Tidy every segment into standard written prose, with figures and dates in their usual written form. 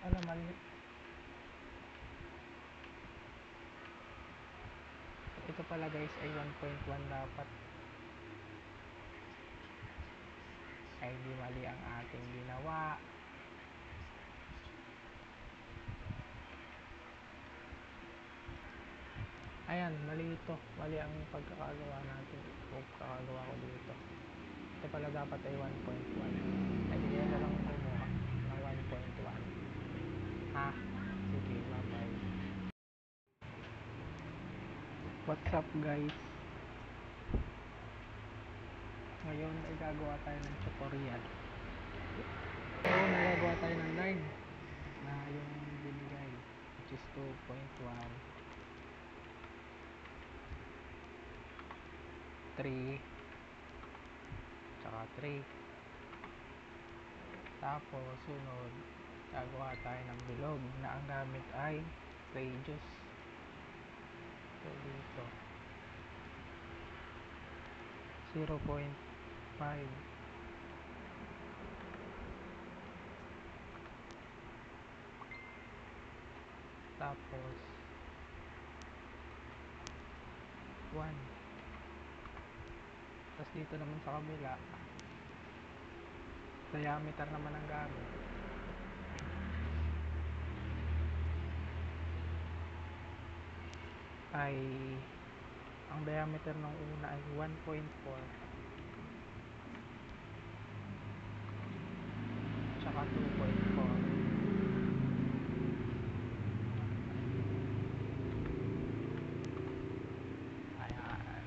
Ano, mali. Ito pala guys ay 1.1 dapat. Ay di mali ang ating ginawa. Ayan, mali ito. Mali ang pagkakagawa natin. O pagkakagawa ko dito. Ito pala dapat ay 1.1. Ay di kaya na lang kumuha ng 1.1. Ha? Sige, bye bye. What's up guys? Ngayon ay gagawa tayo ng tutorial. So, nagagawa tayo ng line na yung binigay, which is 2.1, 3, tsaka 3. Tapos, sunod, gagawa tayo ng bilog na ang gamit ay radius. So, dito, 0.5. Tapos 1. Tapos dito naman sa kabila, diameter naman ang gamit ay ang diameter ng una ay 1.4 tsaka 2.4. Ayan.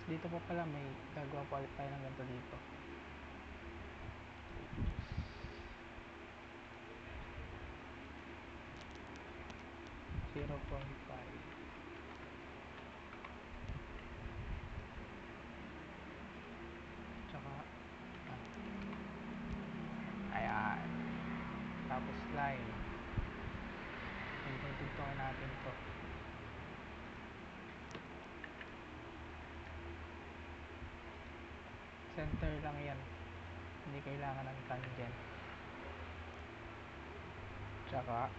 Dito pa pala may gagawa pa ulit tayo ng ganito dito. 0.5. Tsaka ayan. Tapos line. Tingnan natin to. Center lang yan. Hindi kailangan ng tangent. Tsaka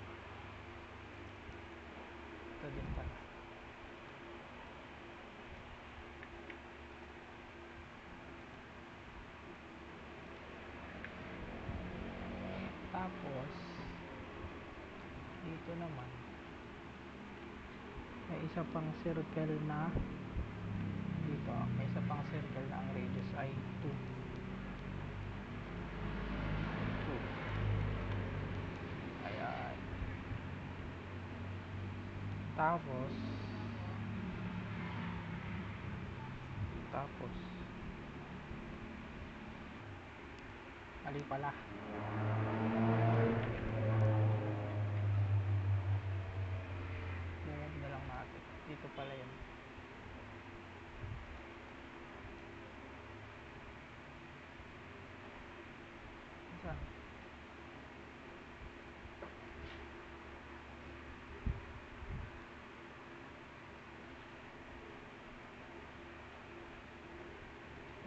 ito din pala. Tapos dito naman may isa pang circle na dito. May isa pang circle na ang radius ay 2. Ayan. Tapos mali pala. Move na lang natin. Dito pala yun. Saan?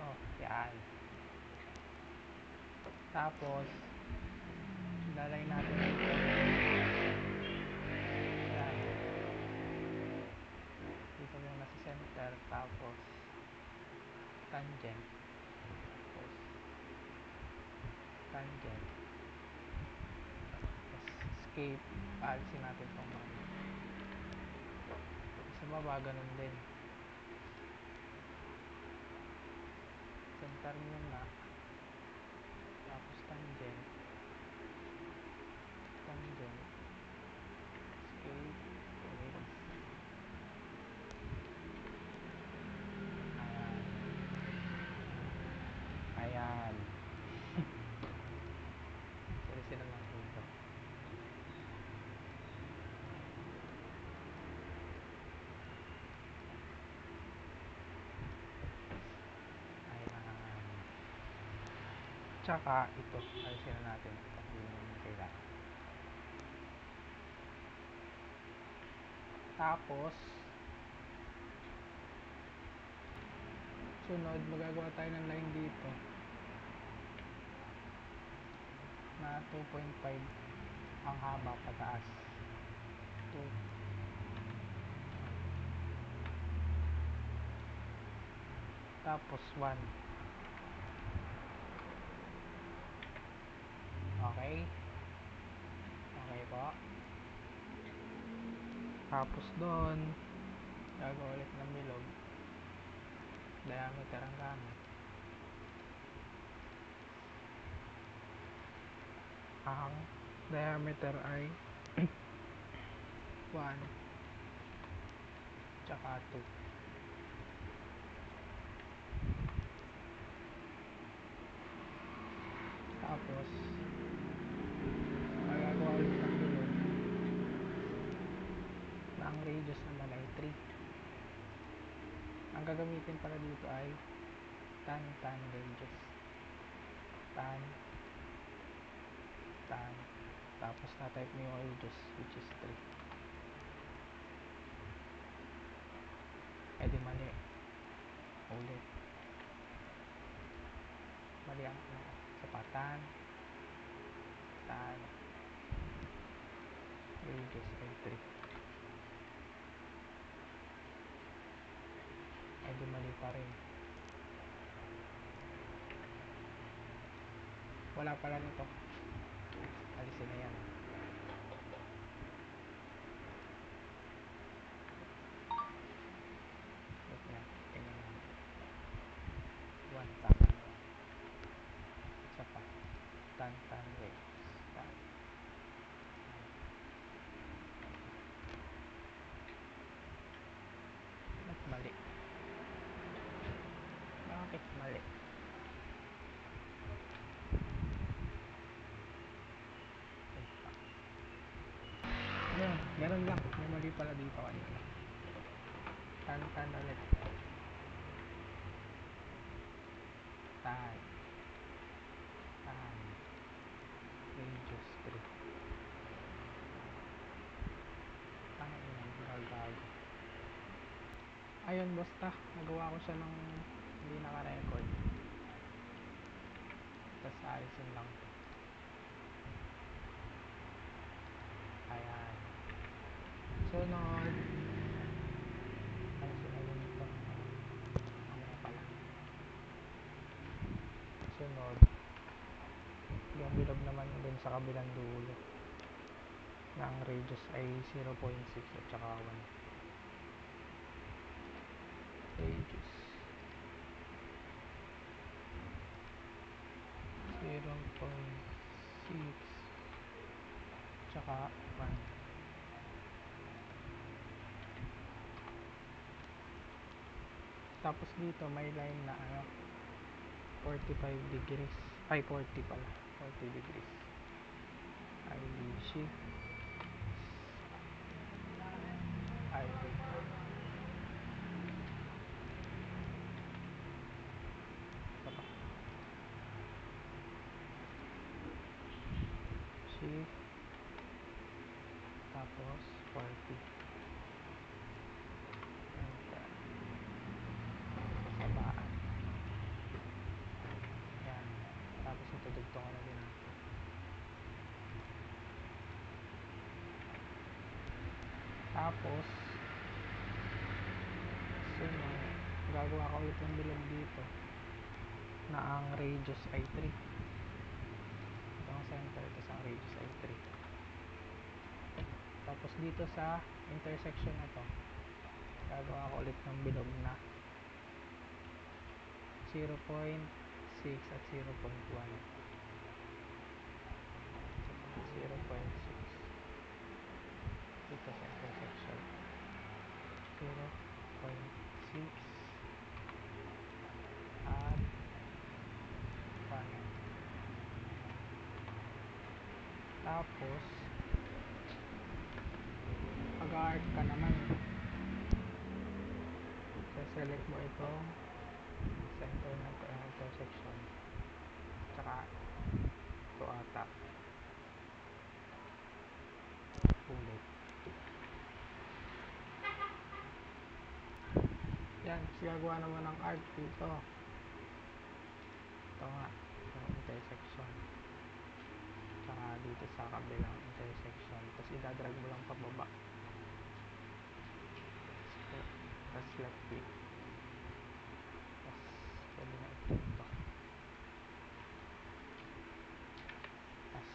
Oh, yan. Tapos lalay natin dito. Yan. Dito muna sa center. Tapos tangent. Tapos tangent. Tapos escape. Alisin natin itong sa baba, ganun din. Center muna. Tapos tangent. Tangent. Escape. Erase. Ayan. Alisin na lang dito. Ayan. Tsaka ito. Alisin na natin ito. Hindi naman kailangan. Tapos sunod, magagawa tayo ng line dito na 2.5. ang haba pataas. 2, tapos 1. Okay, okay po. Tapos doon gagawa ulit ng bilog, diameter ang gamit. Ang diameter ay 1 tsaka 2. Tapos magagawa ulit ng bilog na ang radius naman ay 3. Ang gagamitin pala dito ay tan radius, tan, tapos na-type mo yung radius which is 3. Eh di mali ulit, mali ang isa pa, tan radius ay 3. Eh di mali pa rin, wala pala nito, alisin na yan. Wait nga, tingnan natin. 1 tama na. Isa pa, tan radius, tan. Ba't mali? Bakit mali? Ayan, ganun lang, may mali pala dito kanina. Tan ulit, tan radius 3. Ang gagago. Ayun, basta nagawa ko siya ng hindi naka-record, tapos alisin lang to. Ayan, sunod ang sunod nito, mamaya pala. Sunod yung bilog naman dun sa kabilang dulo na ang radius ay 0.6 at saka 1. Radius 0.6 tsaka 1. Tapos dito may line na 45 degrees, ay 40 pala, 40 degrees ay shift ay wait lang, shift tapos 40, enter, sabaan. Yan, tapos itudugtong ko na din natin. Tapos sunod gagawa ko ulit ng bilog dito na ang radius ay 3. Ito ang center, ito ang radius ay 3. Tapos dito sa intersection na to gagawa ko ulit ng bilog na 0.6 at 0.1. 0.6 dito sa intersection, 0.6 at 1. Tapos pag-art ka naman, select mo itong center ng intersection tsaka ito ata ulit. Yan, gagawa naman ng art dito. Ito nga, yung intersection tsaka dito sa kabilang intersection. section, tapos idadrag mo lang pababa, tapos left click, tapos pwede na i-trim to. Tapos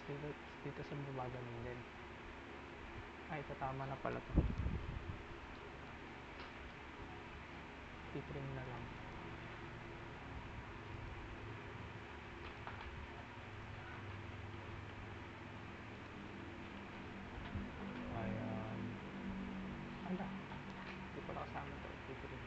dito sa baba ganun din. Ay, ito tama na pala to, i-trim na lang. Ayan, ala, hindi pala kasama to, i-trim.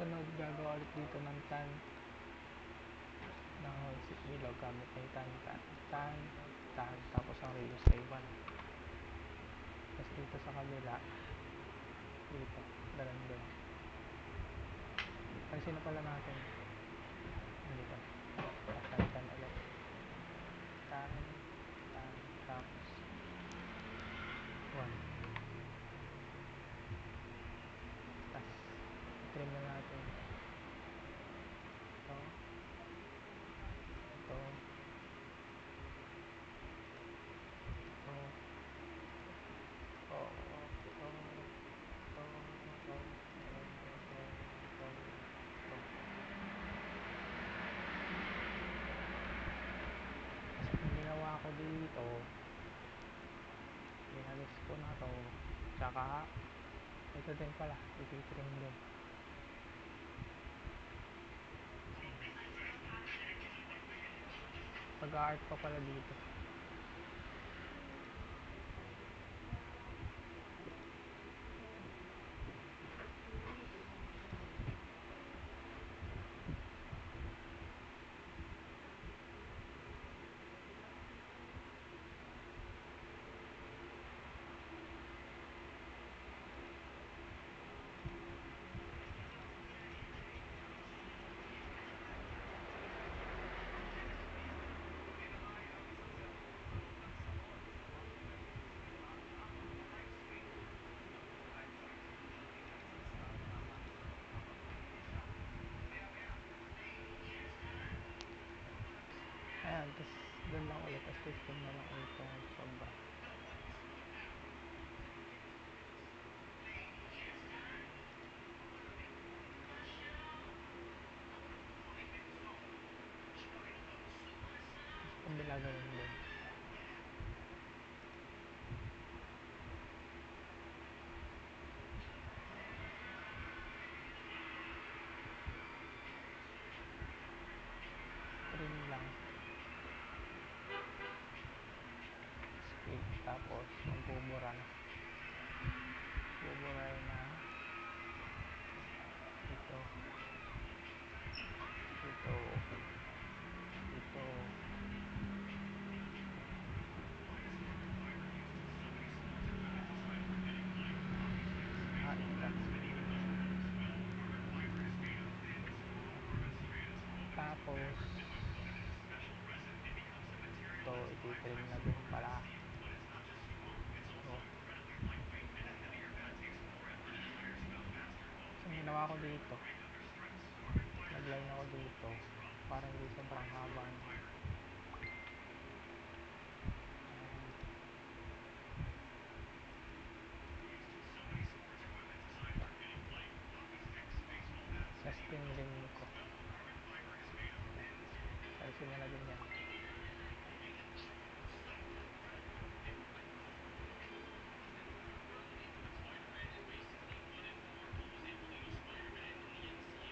Sunod, gagawa ulit dito ng tan ng whole seat below gamit ay tan, tapos ang radius ay 1. Tapos dito sa kabila, dito, ganun din. Pansin na pala natin, dito, tan ulit, tan, tapos 1. Tapos, trim na natin ito, ito, ang ginawa ko dito, inalis ko na to, tsaka ito din pala, ititrim din. Pag-art pa pala dito. Ayan, tapos doon lang ulit, tapos titrim na lang ulit yung sobra. Kabila ganun din. Trim lang. Split, tapos magbubura na. Bubura na dito, dito, dito. Tapos ito, ititrim na din pala. So, ang ginawa ko dito, nag-line ako dito para hindi sobrang haba na. Testing rim ko, alisin mo na din yan.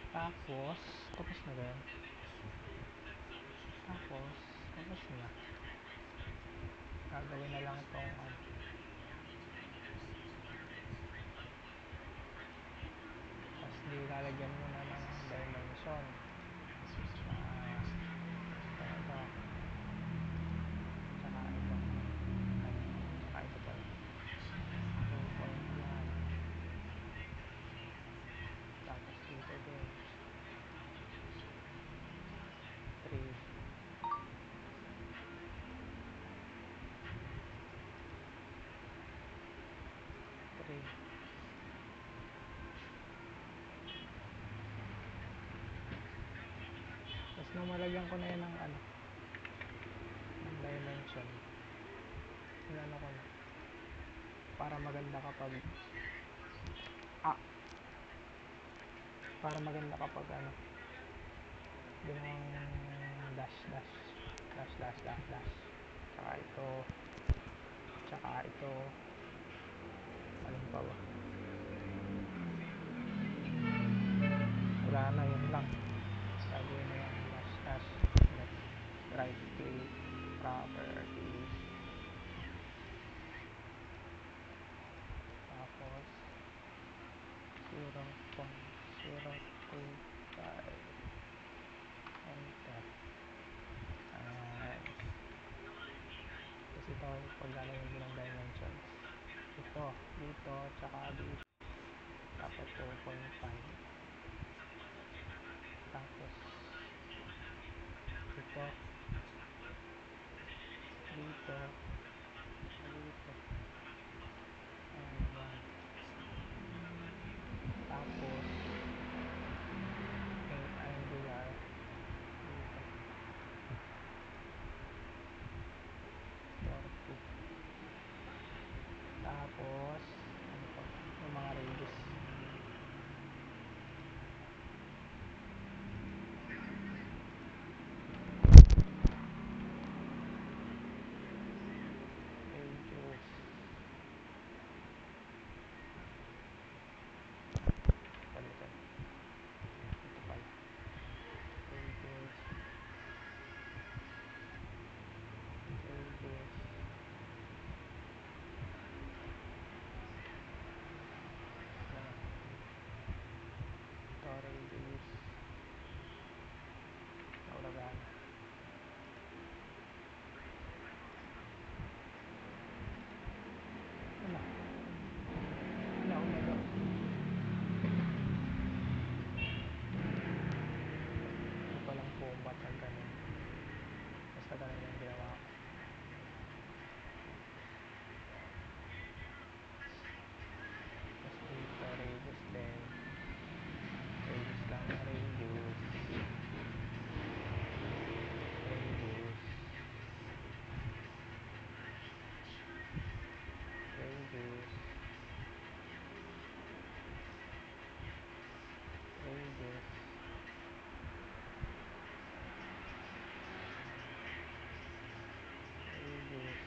Tapos tapos na ba yan? Tapos na, gagawin na lang itong tapos nilalagyan mo na ng dimension na ito, tsaka ito, ay, tsaka ito pala 2.1, tapos dito din 3, nung malagyan ko na yan ng ano, ng dimension, inano ko na, para maganda kapag ah, para maganda kapag ano, ginawang dash dash dash dash dash dash, tsaka ito, tsaka ito, alin pa ba, wala na, yun lang. Gagawin na yung dash dash, left, right click, properties, tapos 0.025, enter. Ayan. Tapos ito paglalagyan din ng dimensions, ito dito tsaka dito, tapos 2.5, tapos ito dito dito, ayan, 1, tapos may angular dito 40, tapos ano pa ba yung mga radius, radius palitan, ito pala radius, radius, ano, ito radius, wala gana, ano, nauna, hindi ko alam kung ba't ganun, basta ganun yung ginawa ko. Tapos dito radius din, radius lang na radius, radius, radius, radius, radius,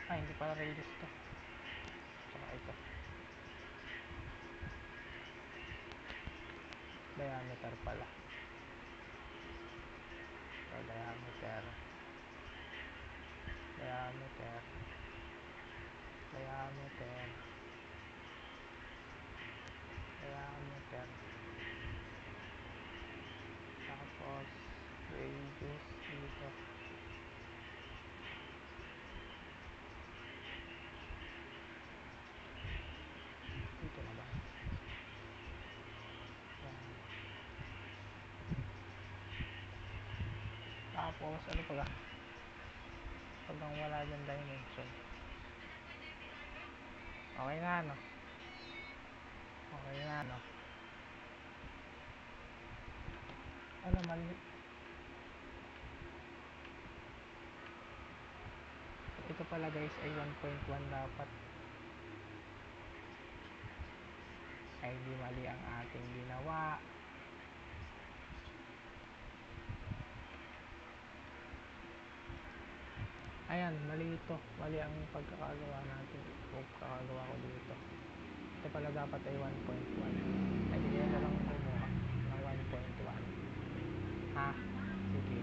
ay hindi pala radius to, tsaka ito diameter pala, ito diameter, diameter, diameter, diameter, tapos radius dito, dito na ba, yan, tapos ano pala pagkang wala dyan dimension, okay na no, okay na no, ano mali, ito pala guys ay 1.1 dapat, ay di mali ang ating ginawa, ayan mali ito, mali ang pagkakagawa natin o pagkakagawa ko dito, ito pala dapat ay 1.1, ay di kaya na lang kumuha ng 1.1, ha, sige